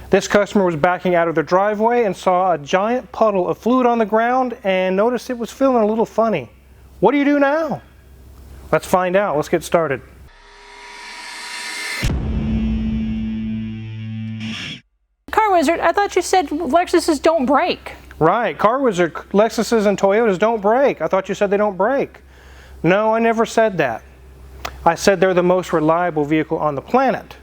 This customer was backing out of their driveway and saw a giant puddle of fluid on the ground and noticed it was feeling a little funny. What do you do now? Let's find out. Let's get started. Car Wizard, I thought you said Lexuses don't break. Right, Car Wizard, Lexuses and Toyotas don't break. I thought you said they don't break. No, I never said that. I said they're the most reliable vehicle on the planet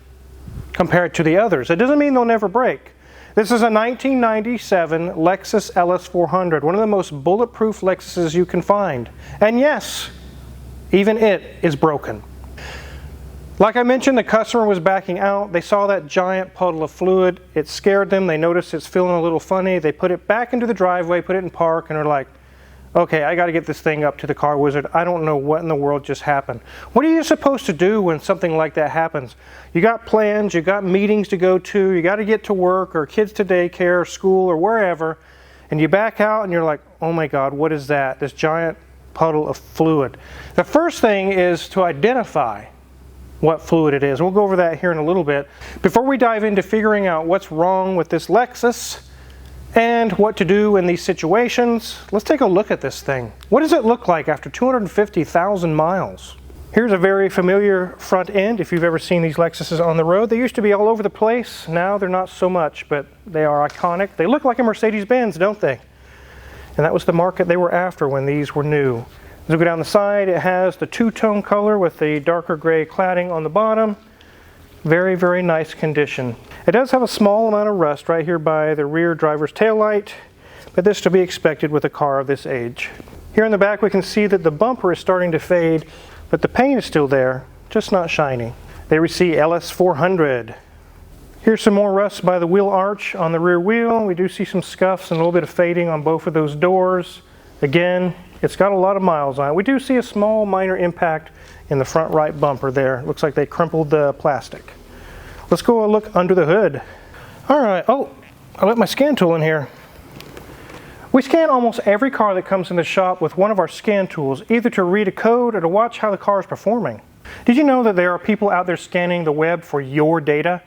compared to the others. It doesn't mean they'll never break. This is a 1997 Lexus LS400, one of the most bulletproof Lexuses you can find. And yes, even it is broken. Like I mentioned, the customer was backing out. They saw that giant puddle of fluid. It scared them. They noticed it's feeling a little funny. They put it back into the driveway, put it in park, and are like, okay, I got to get this thing up to the Car Wizard. I don't know what in the world just happened. What are you supposed to do when something like that happens? You got plans, you got meetings to go to, you got to get to work or kids to daycare or school or wherever, and you back out and you're like, oh my God, what is that? This giant puddle of fluid. The first thing is to identify what fluid it is. We'll go over that here in a little bit. Before we dive into figuring out what's wrong with this Lexus and what to do in these situations, let's take a look at this thing. What does it look like after 250,000 miles? Here's a very familiar front end if you've ever seen these Lexuses on the road. They used to be all over the place. Now they're not so much, but they are iconic. They look like a Mercedes-Benz, don't they? And that was the market they were after when these were new. As we go down the side, it has the two-tone color with the darker gray cladding on the bottom. Very, very nice condition. It does have a small amount of rust right here by the rear driver's taillight, but this is to be expected with a car of this age. Here in the back we can see that the bumper is starting to fade, but the paint is still there, just not shiny. There we see LS400. Here's some more rust by the wheel arch on the rear wheel. We do see some scuffs and a little bit of fading on both of those doors. Again, it's got a lot of miles on it. We do see a small minor impact in the front right bumper there. Looks like they crumpled the plastic. Let's go look under the hood. All right, oh, I let my scan tool in here. We scan almost every car that comes in the shop with one of our scan tools, either to read a code or to watch how the car is performing. Did you know that there are people out there scanning the web for your data?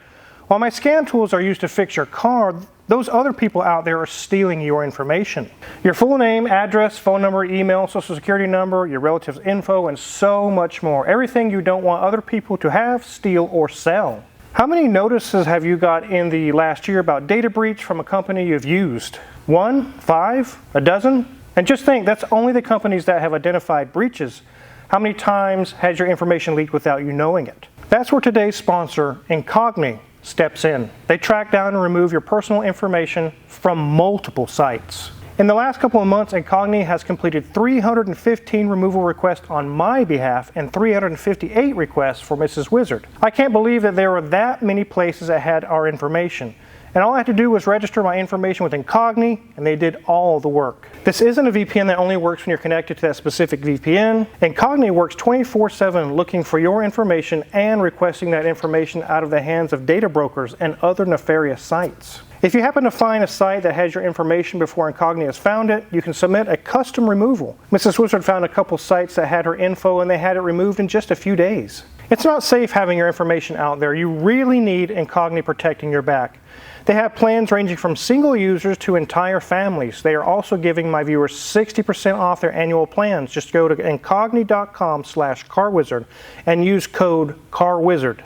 While my scan tools are used to fix your car, those other people out there are stealing your information. Your full name, address, phone number, email, social security number, your relatives' info, and so much more. Everything you don't want other people to have, steal, or sell. How many notices have you got in the last year about data breach from a company you've used? 1, 5, a dozen? And just think, that's only the companies that have identified breaches. How many times has your information leaked without you knowing it? That's where today's sponsor, Incogni, steps in. They track down and remove your personal information from multiple sites. In the last couple of months, Incogni has completed 315 removal requests on my behalf and 358 requests for Mrs. Wizard. I can't believe that there were that many places that had our information. And all I had to do was register my information with Incogni, and they did all the work. This isn't a VPN that only works when you're connected to that specific VPN. Incogni works 24/7 looking for your information and requesting that information out of the hands of data brokers and other nefarious sites. If you happen to find a site that has your information before Incogni has found it, you can submit a custom removal. Mrs. Wizard found a couple sites that had her info and they had it removed in just a few days. It's not safe having your information out there. You really need Incogni protecting your back. They have plans ranging from single users to entire families. They are also giving my viewers 60% off their annual plans. Just go to incogni.com/carwizard and use code CARWIZARD.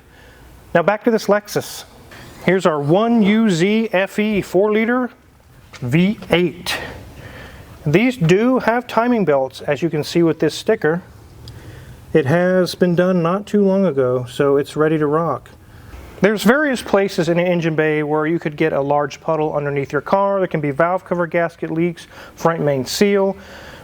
Now back to this Lexus. Here's our 1UZ FE 4-liter V8. These do have timing belts, as you can see with this sticker. It has been done not too long ago, so it's ready to rock. There's various places in the engine bay where you could get a large puddle underneath your car. There can be valve cover gasket leaks, front main seal,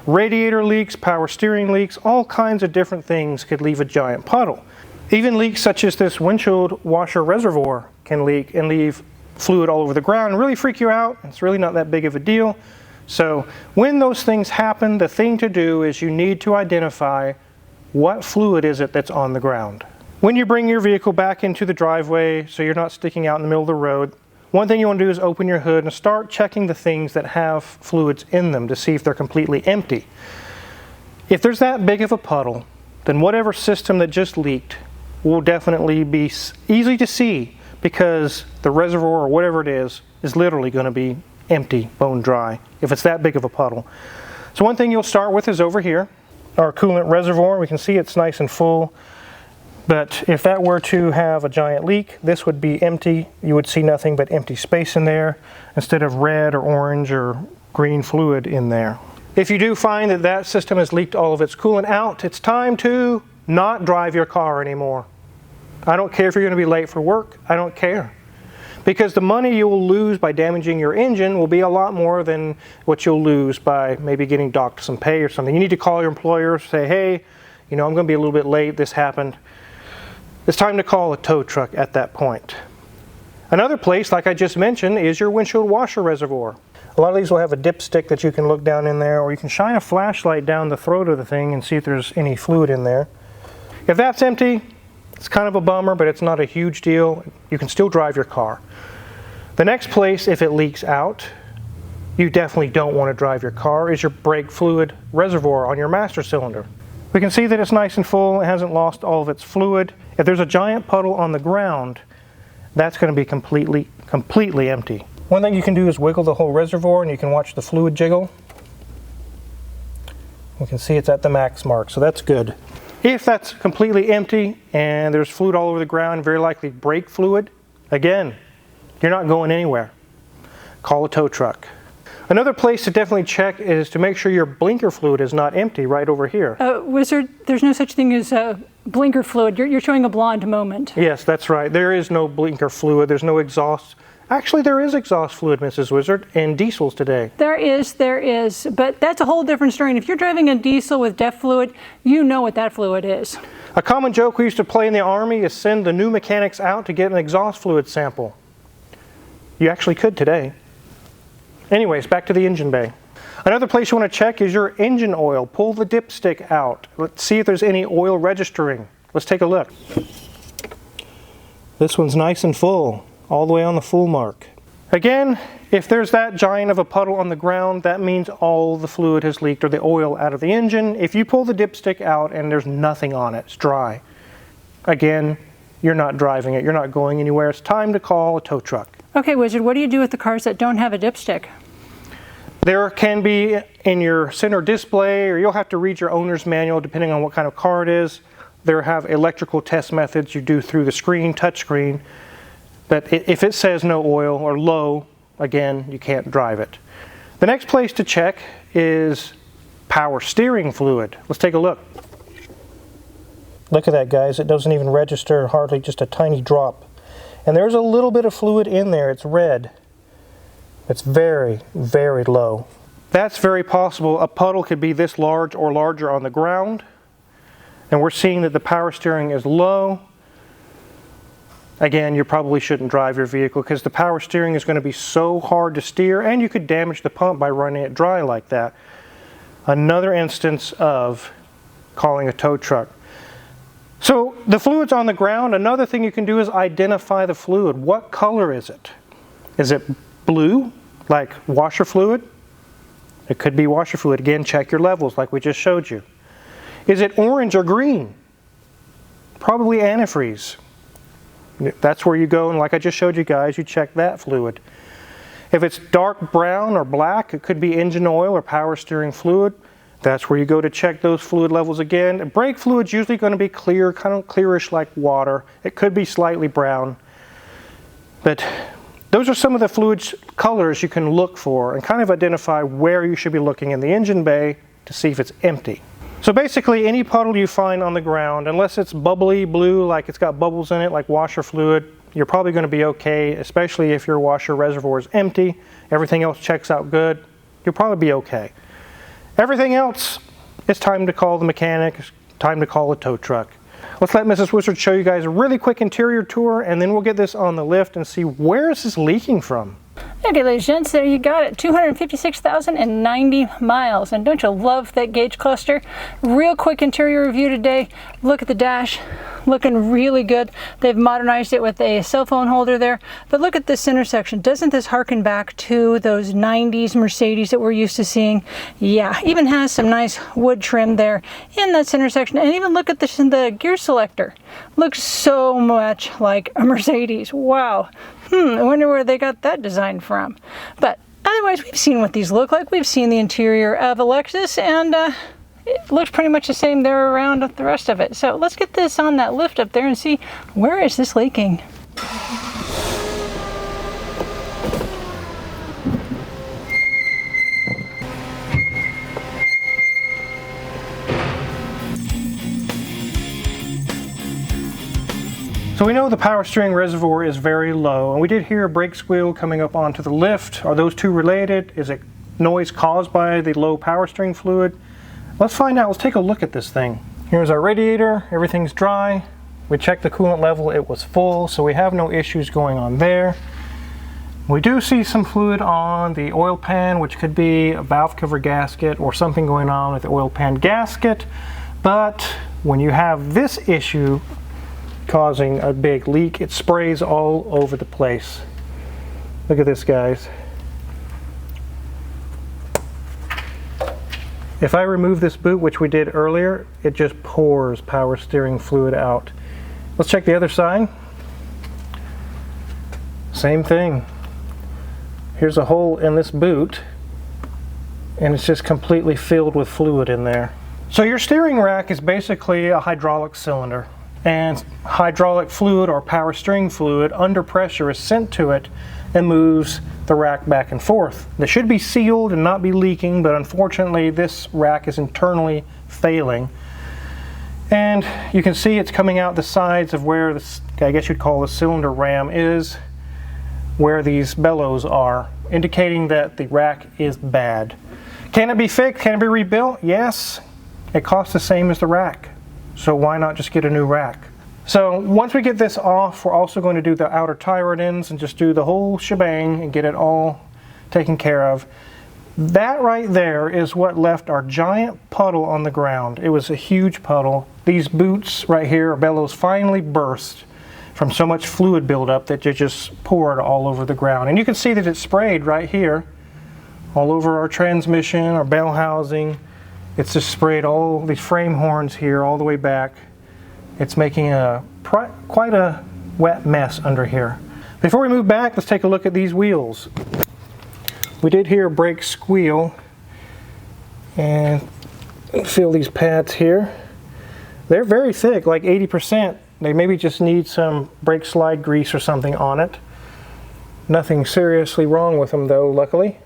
radiator leaks, power steering leaks, all kinds of different things could leave a giant puddle. Even leaks such as this windshield washer reservoir can leak and leave fluid all over the ground and really freak you out. It's really not that big of a deal. So when those things happen, the thing to do is you need to identify what fluid is it that's on the ground. When you bring your vehicle back into the driveway so you're not sticking out in the middle of the road, one thing you want to do is open your hood and start checking the things that have fluids in them to see if they're completely empty. If there's that big of a puddle, then whatever system that just leaked will definitely be easy to see because the reservoir or whatever it is literally going to be empty, bone dry, if it's that big of a puddle. So one thing you'll start with is over here, our coolant reservoir. We can see it's nice and full, but if that were to have a giant leak, this would be empty. You would see nothing but empty space in there instead of red or orange or green fluid in there. If you do find that that system has leaked all of its coolant out, it's time to not drive your car anymore. I don't care if you're going to be late for work. I don't care. Because the money you will lose by damaging your engine will be a lot more than what you'll lose by maybe getting docked some pay or something. You need to call your employer, say, hey, you know, I'm going to be a little bit late. This happened. It's time to call a tow truck at that point. Another place, like I just mentioned, is your windshield washer reservoir. A lot of these will have a dipstick that you can look down in there, or you can shine a flashlight down the throat of the thing and see if there's any fluid in there. If that's empty, it's kind of a bummer, but it's not a huge deal. You can still drive your car. The next place, if it leaks out, you definitely don't want to drive your car, is your brake fluid reservoir on your master cylinder. We can see that it's nice and full. It hasn't lost all of its fluid. If there's a giant puddle on the ground, that's going to be completely empty. One thing you can do is wiggle the whole reservoir and you can watch the fluid jiggle. We can see it's at the max mark, so that's good. If that's completely empty and there's fluid all over the ground, very likely brake fluid, again, you're not going anywhere. Call a tow truck. Another place to definitely check is to make sure your blinker fluid is not empty right over here. Wizard, there's no such thing as blinker fluid. You're showing a blonde moment. Yes, that's right. There is no blinker fluid. There's no exhaust. Actually, there is exhaust fluid, Mrs. Wizard, in diesels today. There is, but that's a whole different story. And if you're driving a diesel with DEF fluid, you know what that fluid is. A common joke we used to play in the Army is send the new mechanics out to get an exhaust fluid sample. You actually could today. Anyways, back to the engine bay. Another place you want to check is your engine oil. Pull the dipstick out. Let's see if there's any oil registering. Let's take a look. This one's nice and full, all the way on the full mark. Again, if there's that giant of a puddle on the ground, that means all the fluid has leaked or the oil out of the engine. If you pull the dipstick out and there's nothing on it, it's dry, again, you're not driving it. You're not going anywhere. It's time to call a tow truck. Okay, Wizard, what do you do with the cars that don't have a dipstick? There can be in your center display, or you'll have to read your owner's manual depending on what kind of car it is. There have electrical test methods you do through the screen, touch screen. But if it says no oil or low, again, you can't drive it. The next place to check is power steering fluid. Let's take a look. Look at that, guys. It doesn't even register, hardly just a tiny drop. And there's a little bit of fluid in there. It's red. It's very, very low. That's very possible. A puddle could be this large or larger on the ground. And we're seeing that the power steering is low. Again, you probably shouldn't drive your vehicle because the power steering is going to be so hard to steer, and you could damage the pump by running it dry like that. Another instance of calling a tow truck. So the fluid's on the ground. Another thing you can do is identify the fluid. What color is it? Is it blue, like washer fluid? It could be washer fluid. Again, check your levels like we just showed you. Is it orange or green? Probably antifreeze. That's where you go, and like I just showed you guys, you check that fluid. If it's dark brown or black, it could be engine oil or power steering fluid. That's where you go to check those fluid levels again. Brake fluid's usually going to be clear, kind of clearish like water. It could be slightly brown. But those are some of the fluid colors you can look for and kind of identify where you should be looking in the engine bay to see if it's empty. So basically, any puddle you find on the ground, unless it's bubbly blue, like it's got bubbles in it, like washer fluid, you're probably going to be okay, especially if your washer reservoir is empty. Everything else checks out good. You'll probably be okay. Everything else, it's time to call the mechanic, it's time to call a tow truck. Let's let Mrs. Wizard show you guys a really quick interior tour, and then we'll get this on the lift and see where is this leaking from. Okay, ladies and gents, there you got it. 256,090 miles. And don't you love that gauge cluster? Real quick interior review today. Look at the dash. looking really good. They've modernized it with a cell phone holder there. But look at this intersection. Doesn't this harken back to those 90s Mercedes that we're used to seeing? Yeah, even has some nice wood trim there in that center section. And even look at the gear selector. Looks so much like a Mercedes. Wow. I wonder where they got that design from. But otherwise, we've seen what these look like. We've seen the interior of a Lexus, and it looks pretty much the same there around the rest of it. So let's get this on that lift up there and see where is this leaking. So we know the power steering reservoir is very low, and we did hear a brake squeal coming up onto the lift. Are those two related? Is it noise caused by the low power steering fluid? Let's find out. Let's take a look at this thing. Here's our radiator. Everything's dry. We checked the coolant level. It was full, so we have no issues going on there. We do see some fluid on the oil pan, which could be a valve cover gasket or something going on with the oil pan gasket. But when you have this issue causing a big leak, it sprays all over the place. Look at this, guys. If I remove this boot, which we did earlier, it just pours power steering fluid out. Let's check the other side. Same thing. Here's a hole in this boot, and it's just completely filled with fluid in there. So your steering rack is basically a hydraulic cylinder, and hydraulic fluid or power steering fluid under pressure is sent to it and moves the rack back and forth. They should be sealed and not be leaking, but unfortunately this rack is internally failing. And you can see it's coming out the sides of where this, I guess you'd call the cylinder ram, is where these bellows are, indicating that the rack is bad. Can it be fixed? Can it be rebuilt? Yes. It costs the same as the rack. So why not just get a new rack? So once we get this off, we're also going to do the outer tie rod ends and just do the whole shebang and get it all taken care of. That right there is what left our giant puddle on the ground. It was a huge puddle. These boots right here, our bellows, finally burst from so much fluid buildup that it just poured all over the ground. And you can see that it sprayed right here all over our transmission, our bell housing. It's just sprayed all these frame horns here all the way back. It's making quite a wet mess under here. Before we move back, let's take a look at these wheels. We did hear a brake squeal, and feel these pads here. They're very thick, like 80%. They maybe just need some brake slide grease or something on it. Nothing seriously wrong with them though, luckily.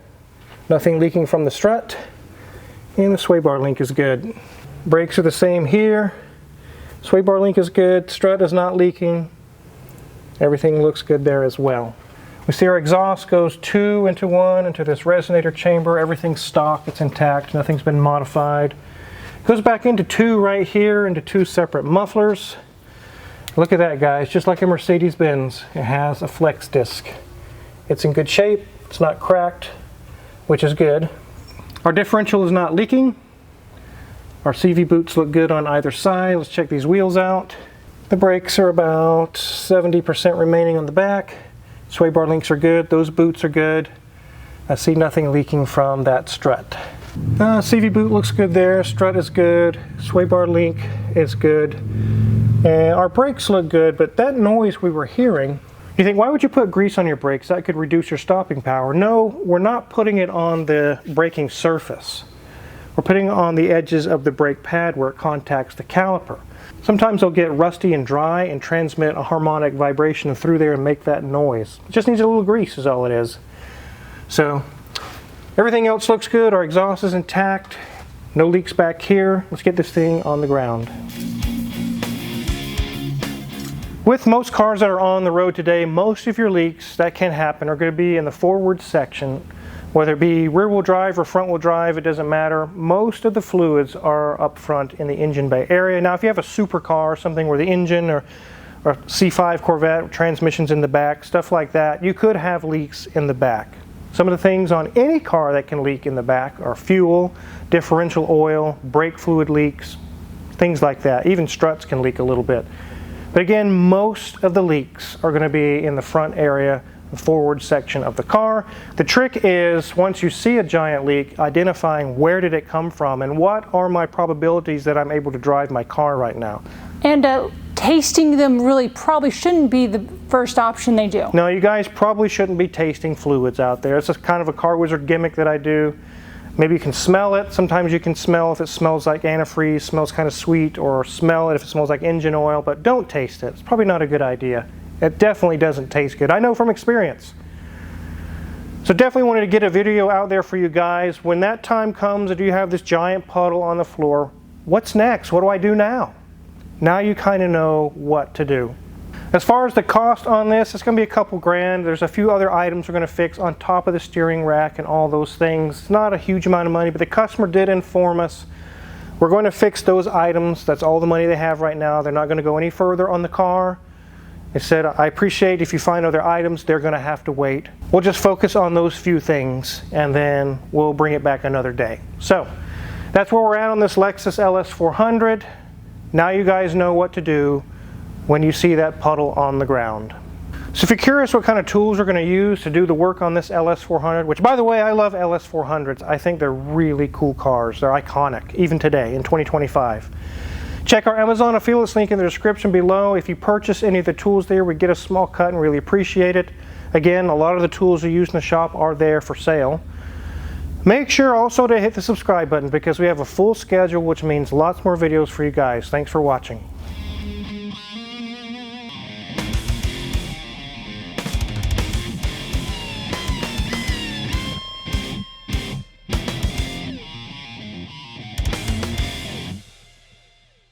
Nothing leaking from the strut, and the sway bar link is good. Brakes are the same here. Sway bar link is good, strut is not leaking. Everything looks good there as well. We see our exhaust goes 2 into 1 into this resonator chamber. Everything's stock, it's intact, nothing's been modified. Goes back into 2 right here, into 2 separate mufflers. Look at that, guys, just like a Mercedes-Benz. It has a flex disc. It's in good shape, it's not cracked, which is good. Our differential is not leaking. Our CV boots look good on either side. Let's check these wheels out. The brakes are about 70% remaining on the back. Sway bar links are good. Those boots are good. I see nothing leaking from that strut. CV boot looks good there. Strut is good. Sway bar link is good. And our brakes look good, but that noise we were hearing, you think, why would you put grease on your brakes? That could reduce your stopping power. No, we're not putting it on the braking surface. We're putting it on the edges of the brake pad where it contacts the caliper. Sometimes they'll get rusty and dry and transmit a harmonic vibration through there and make that noise. It just needs a little grease is all it is. So everything else looks good. Our exhaust is intact. No leaks back here. Let's get this thing on the ground. With most cars that are on the road today, most of your leaks that can happen are going to be in the forward section. Whether it be rear-wheel drive or front-wheel drive, it doesn't matter. Most of the fluids are up front in the engine bay area. Now, if you have a supercar, something where the engine or C5 Corvette, transmission's in the back, stuff like that, you could have leaks in the back. Some of the things on any car that can leak in the back are fuel, differential oil, brake fluid leaks, things like that. Even struts can leak a little bit. But again, most of the leaks are going to be in the front area, the forward section of the car. The trick is, once you see a giant leak, identifying where did it come from and what are my probabilities that I'm able to drive my car right now. And tasting them really probably shouldn't be the first option they do. No, you guys probably shouldn't be tasting fluids out there. It's just kind of a car wizard gimmick that I do. Maybe you can smell it. Sometimes you can smell if it smells like antifreeze, smells kind of sweet, or smell it if it smells like engine oil, but don't taste it. It's probably not a good idea. It definitely doesn't taste good. I know from experience. So definitely wanted to get a video out there for you guys. When that time comes and you have this giant puddle on the floor, what's next? What do I do now? Now you kind of know what to do. As far as the cost on this, it's going to be a couple grand. There's a few other items we're going to fix on top of the steering rack and all those things. It's not a huge amount of money, but the customer did inform us we're going to fix those items. That's all the money they have right now. They're not going to go any further on the car. They said, I appreciate if you find other items, they're going to have to wait. We'll just focus on those few things and then we'll bring it back another day. So that's where we're at on this Lexus LS400. Now you guys know what to do when you see that puddle on the ground. So if you're curious what kind of tools we're going to use to do the work on this LS400, which by the way, I love LS400s. I think they're really cool cars. They're iconic, even today in 2025. Check our Amazon affiliates link in the description below. If you purchase any of the tools there, we get a small cut and really appreciate it. Again, a lot of the tools we use in the shop are there for sale. Make sure also to hit the subscribe button because we have a full schedule, which means lots more videos for you guys. Thanks for watching.